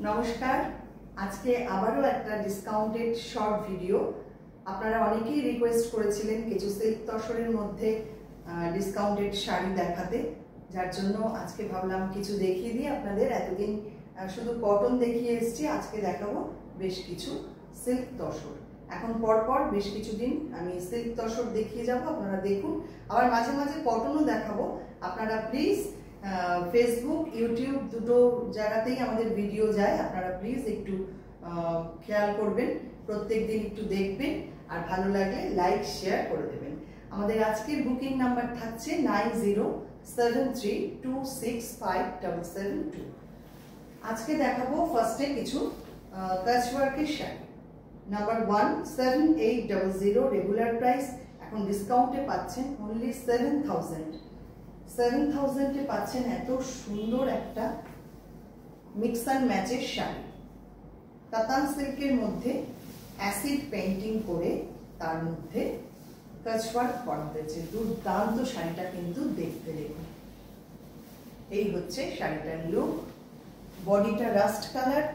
নমস্কার। আজকে আবারও একটা ডিসকাউন্টেড শর্ট ভিডিও। আপনারা অনেকেই রিকোয়েস্ট করেছিলেন কিছু সিল্ক তসরের মধ্যে ডিসকাউন্টেড শাড়ি দেখাতে, যার জন্য আজকে ভাবলাম কিছু দেখিয়ে দিই আপনাদের। এতদিন শুধু কটন দেখিয়ে এসেছি, আজকে দেখাবো বেশ কিছু সিল্ক তসর। এখন পরপর বেশ কিছুদিন আমি সিল্ক তসর দেখিয়ে যাব, আপনারা দেখুন। আবার মাঝে মাঝে কটনও দেখাবো। আপনারা প্লিজ ফেসবুক, ইউটিউব দুটো জায়গাতেই আমাদের ভিডিও যায়, আপনারা প্লিজ একটু খেয়াল করবেন, প্রত্যেক দিন একটু দেখবেন, আর ভালো লাগলে লাইক শেয়ার করে দেবেন। আমাদের আজকের বুকিং নাম্বার থাকছে 9073265772। আজকে দেখাবো ফার্স্টে কিছু কাচ ওয়ার্কের শাড়ি। নাম্বার 1 7800 রেগুলার প্রাইস, এখন ডিসকাউন্টে পাচ্ছেন অনলি 7000 পাচ্ছেন এত সুন্দর একটা মিক্স অ্যান্ড ম্যাচের শাড়ি। কাতান সিল্কের মধ্যে অ্যাসিড পেইন্টিং করে তার মধ্যে কাচ ওয়ার্ক করা হয়েছে। দুর্দান্ত শাড়িটা কিন্তু দেখতে দেখুন। এই হচ্ছে শাড়িটার লুক। বডিটা রাস্ট কালার,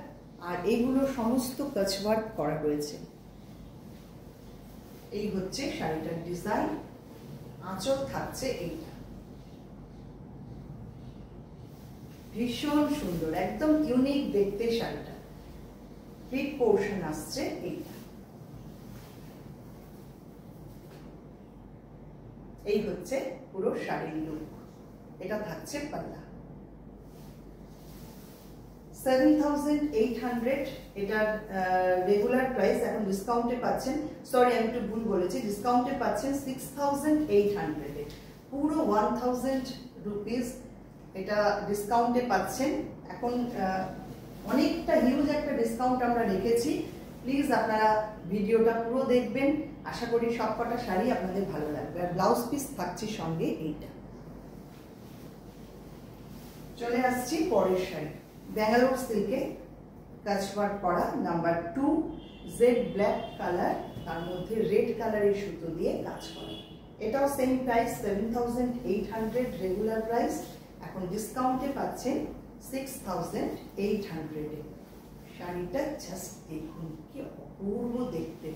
আর এইগুলো সমস্ত কাচ ওয়ার্ক করা হয়েছে। এই হচ্ছে শাড়িটার ডিজাইন। আঁচল থাকছে এইটা, ভীষণ সুন্দর, একদম ইউনিক দেখতে শাড়িটা। হিপ পোর্শন আসছে এইটা। এই হচ্ছে পুরো শাড়ির লুক। এটা থাকছে পাল্লা। 7800 এটার রেগুলার প্রাইস, এখন ডিসকাউন্টে পাচ্ছেন, সরি আমি একটু ভুল বলেছি, ডিসকাউন্টে পাচ্ছেন 6800 এ, পুরো 1000 রুপিস এটা ডিসকাউন্টে পাচ্ছেন। এখন অনেকটা হিউজ একটা ডিসকাউন্ট আমরা রেখেছি। প্লিজ আপনারা ভিডিওটা পুরো দেখবেন, আশা করি সবকটা শাড়ি আপনাদের ভালো লাগবে। আর ব্লাউজ পিস থাকছে সঙ্গে এইটা। চলে আসছি পরের শাড়ি। ব্যাঙ্গালোর সিল্কে কাচ ওয়ার্ক করা, নাম্বার 2 জেড ব্ল্যাক কালার, তার মধ্যে রেড কালারের সুতো দিয়ে কাজ করা। এটাও সেম প্রাইস 7800 রেগুলার প্রাইস, এখন ডিসকাউন্টে পাচ্ছেন 6800 এ। শাড়িটা জাস্ট দেখুন, কি অপূর্ব দেখতে।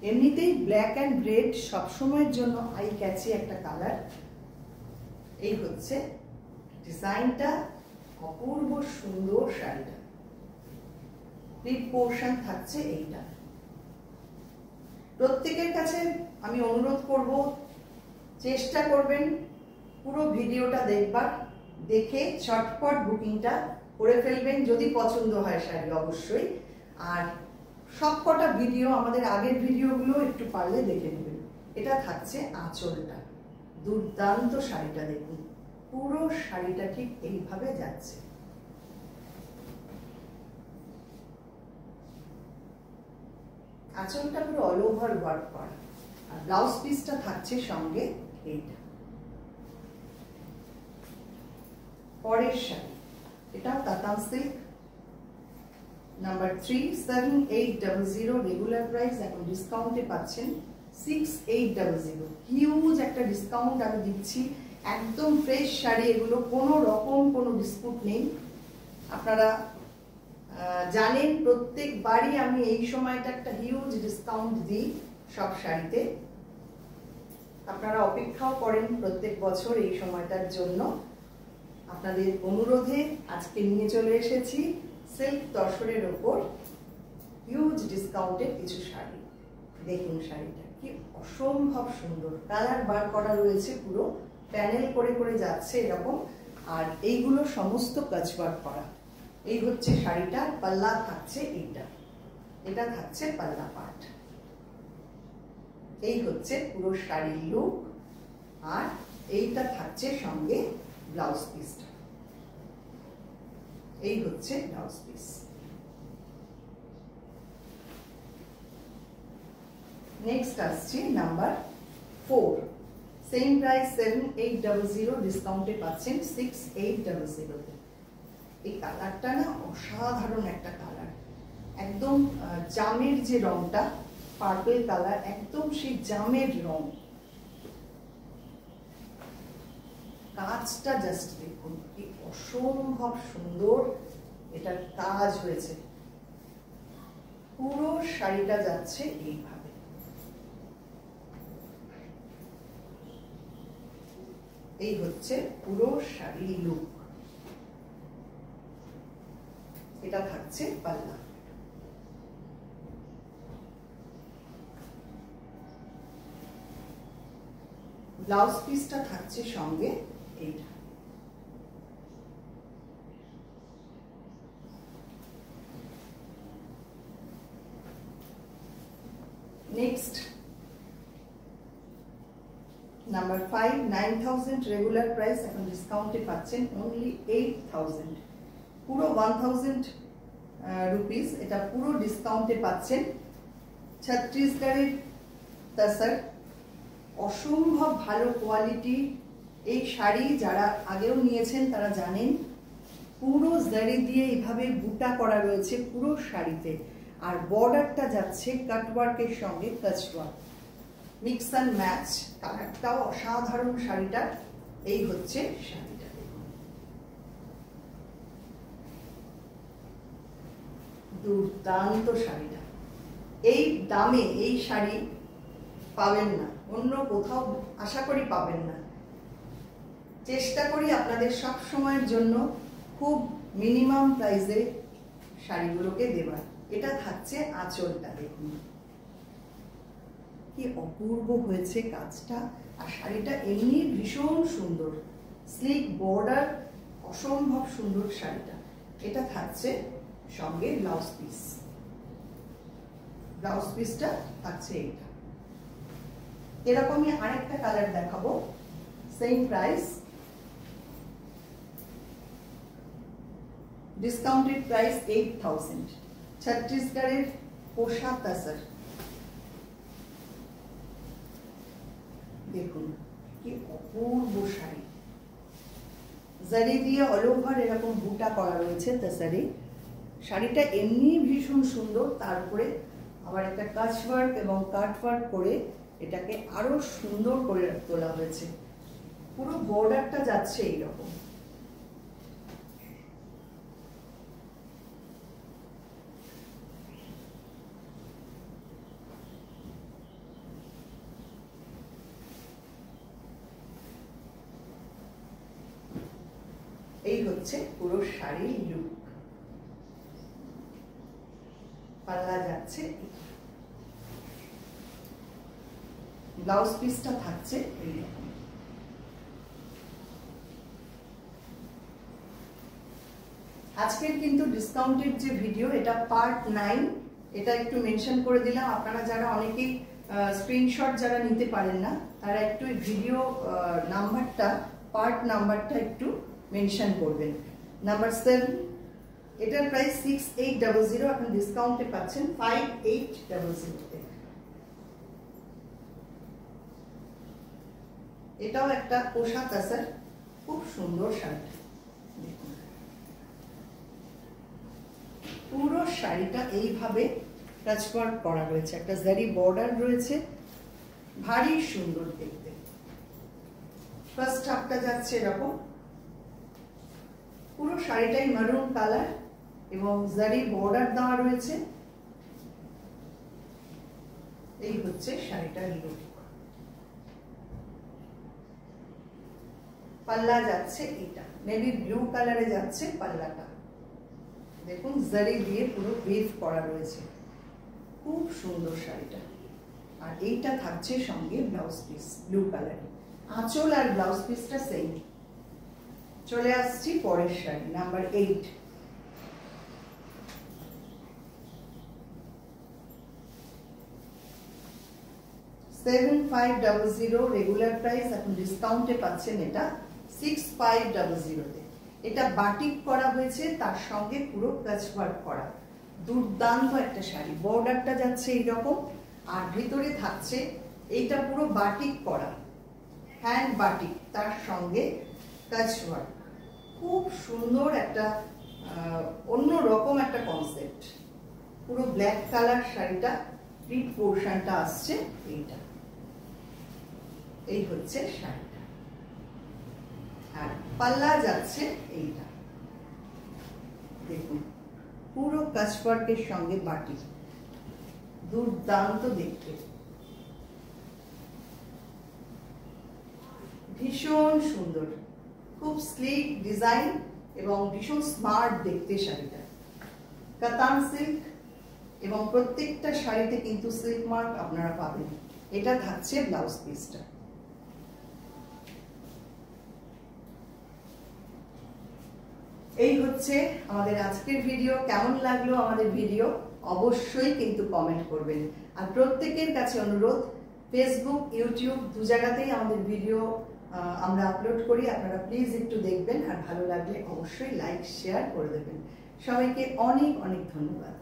এমনিতেই ব্ল্যাক অ্যান্ড রেড সবসময়ের জন্য আই ক্যাচি একটা কালার। এই হচ্ছে ডিজাইনটা, অপূর্ব সুন্দর শাড়িটা। প্লিট পোর্শন থাকছে এইটা। প্রত্যেকের কাছে আমি অনুরোধ করব, চেষ্টা করবেন পুরো ভিডিওটা দেখবার, দেখে চটপট বুকিংটা করে ফেলবেন যদি পছন্দ হয় শাড়ি অবশ্যই। আর সবকটা ভিডিও, আমাদের আগের ভিডিওগুলো একটু পারলে দেখে নেবেন। এটা থাকছে আঁচলটা। দুর্দান্ত শাড়িটা দেখুন, পুরো শাড়িটা ঠিক এইভাবে যাচ্ছে। আঁচলটা পুরো অল ওভার ওয়ার্ক করা, আর ব্লাউজ পিসটা থাকছে সঙ্গে এইটা। পরের শাড়ি, এটা কাতান সিল্ক, নাম্বার 3 7800 রেগুলার প্রাইস, এখন ডিসকাউন্টে পাচ্ছেন 6800। হিউজ একটা ডিসকাউন্ট আমি দিচ্ছি, একদম ফ্রেশ শাড়ি এগুলো, কোনো রকম কোনো ডিসপুট নেই। আপনারা জানেন প্রত্যেকবারই আমি এই সময়টা একটা হিউজ ডিসকাউন্ট দিই সব শাড়িতে। আপনারা অপেক্ষাও করেন প্রত্যেক বছর এই সময়টার জন্য। আপনাদের অনুরোধে আজকে নিয়ে চলে এসেছি সিল্ক তসরের ওপর হিউজ ডিসকাউন্টে কিছু শাড়ি। দেখুন শাড়িটা কি অসম্ভব সুন্দর, কালার বার করা রয়েছে, পুরো প্যানেল করে করে যাচ্ছে এরকম, আর এইগুলো সমস্ত কাচ ওয়ার্ক করা। এই হচ্ছে শাড়িটা। পাল্লা থাকছে এইটা, এটা থাকছে পাল্লা পাট। এই হচ্ছে পুরো শাড়ির লুক, আর এইটা থাকছে সঙ্গে ব্লাউজ পিসটা। এই হচ্ছে ব্লাউজ পিস। নেক্সট আসছে নাম্বার 4, সেম প্রাইস 7800, ডিসকাউন্টে পাচ্ছেন 6800। এই কালারটা না অসাধারণ একটা কালার, একদম জামের যে রংটা, পার্পল কালার, একদম সেই জামের রং। কাজটা জাস্ট দেখুন, কি অসম্ভব সুন্দর এটার কাজ হয়েছে, পুরো শাড়িটা যাচ্ছে এইভাবে। এই হচ্ছে পুরো শাড়ির লুক। এটা থাকছে পাল্লা। ব্লাউজ পিসটা থাকছে সঙ্গে এইটা। নেক্সট নাম্বার 5, 9000 রেগুলার প্রাইস, এখন ডিসকাউন্টে পাচ্ছেন অনলি 8000। পুরো 1000 রুপিস এটা পুরো ডিসকাউন্টে পাচ্ছেন। ছত্তিশগড়ের তাসার, অসম্ভব ভালো কোয়ালিটি এই শাড়ি। যারা আগেও নিয়েছেন তারা জানেন, পুরো জারি দিয়ে এইভাবে বুটা করা রয়েছে পুরো শাড়িতে, আর বর্ডারটা যাচ্ছে কাটওয়ার্কের সঙ্গে কাচওয়ার্ক, মিক্স অ্যান্ড ম্যাচ। কালারটাও অসাধারণ শাড়িটার। এই হচ্ছে শাড়িটা, দুর্দান্ত শাড়িটা। এই দামে এই শাড়ি পাবেন না, অন্য কোথাও আশা করি পাবেন না। চেষ্টা করি আপনাদের সব সময়ের জন্য খুব মিনিমাম প্রাইসে শাড়িগুলোকে দেবার। এটা থাকছে আঁচলটা, দেখুন কি অপূর্ব হয়েছে কাজটা। আর শাড়িটা এমনি ভীষণ সুন্দর, স্লিক বর্ডার, অসম্ভব সুন্দর শাড়িটা। এটা থাকছে সঙ্গে ব্লাউজ পিস। ব্লাউজ পিসটা থাকছে এইটা। এরকমই আরেকটা কালার দেখাবো, সেম প্রাইস, ডিসকাউন্টেড প্রাইস 8000। ছত্তিশগড়ের পোশাক তাসার, দেখুন কি অপূর্ব শাড়ি। জারি দিয়ে অল ওভার এরকম বুটা করা রয়েছে তাসারে। শাড়িটা এমনি ভীষণ সুন্দর, তারপরে আবার একটা কাচ ওয়ার্ক এবং কাট ওয়ার্ক করে এটাকে আরো সুন্দর করে তোলা হয়েছে। পুরো বর্ডারটা যাচ্ছে এইরকম। এই হচ্ছে পুরো শাড়ির লুক। পাল্লা যাচ্ছে, ব্লাউজ পিসটা থাকছে এইরকম। আজকের কিন্তু ডিসকাউন্টেড যে ভিডিও, এটা পার্ট 9, এটা একটু মেনশন করে দিলাম। আপনারা যারা অনেকেই স্ক্রিনশট যারা নিতে পারেন না, তারা একটু ভিডিও নাম্বারটা, পার্ট নাম্বারটা একটু মেনশন করবেন। নাম্বার 7, এটার প্রাইস 6800, এখন ডিসকাউন্টে পাচ্ছেন 5800-তে। এটাও একটা পোশাক তাসার, খুব সুন্দর শাড়ি। দেখুন পুরো শাড়িটা এইভাবে কাচওয়ার্ক করা রয়েছে, একটা জারি বর্ডার রয়েছে, ভারী সুন্দর দেখতে। ফার্স্ট হাফটা যাচ্ছে এরকম, পুরো শাড়িটাই মারুন কালার এবং জারি বর্ডার দেওয়া রয়েছে। এই হচ্ছে শাড়িটার লুক। পাল্লা যাচ্ছে এটা, নেভি ব্লু কালারে যাচ্ছে পাল্লাটা। দেখুন জারি দিয়ে পুরো ওয়েভ করা রয়েছে, খুব সুন্দর শাড়িটা। আর এইটা থাকছে সঙ্গে ব্লাউজ পিস ব্লু কালারে। আঁচল আর ব্লাউজ পিসটা সেম। চলে আসছি পরের শাড়ি, নাম্বার 8। $7500 রেগুলার প্রাইস, এখন ডিসকাউন্টে পাচ্ছেন এটা 6500-তে। এটা বাটিক করা হয়েছে, তার সঙ্গে পুরো কাচ ওয়ার্ক করা, দুর্দান্ত একটা শাড়ি। বর্ডারটা যাচ্ছে এইরকম, আর ভিতরে থাকছে এইটা পুরো বাটিক করা, হ্যান্ড বাটিক, তার সঙ্গে কাচ ওয়ার্ক। খুব সুন্দর একটা অন্য রকম একটা কনসেপ্ট। পুরো ব্ল্যাক কালার শাড়িটা, প্রিন্ট পোর্শনটা আসছে এইটা। এই হচ্ছে শাড়িটা, আর পাল্লা যাচ্ছে এইটা। দেখুন পুরো কাচওয়ার্কের সঙ্গে বাটি, দুর্দান্ত দেখতে, ভীষণ সুন্দর, খুব স্লিক ডিজাইন এবং ভীষণ স্মার্ট দেখতে শাড়িটা। কাতান সিল্ক এবং প্রত্যেকটা শাড়িতে কিন্তু সিল্ক মার্ক আপনারা পাবেন। এটা থাকছে ব্লাউজ পিসটা। এই হচ্ছে আমাদের আজকের ভিডিও। কেমন লাগলো আমাদের ভিডিও অবশ্যই কিন্তু কমেন্ট করবেন। আর প্রত্যেকের কাছে অনুরোধ, ফেসবুক ইউটিউব দু জায়গাতেই আমাদের ভিডিও আমরা আপলোড করি, আপনারা প্লিজ একটু দেখবেন, আর ভালো লাগলে অবশ্যই লাইক শেয়ার করে দেবেন। সবাইকে অনেক অনেক ধন্যবাদ।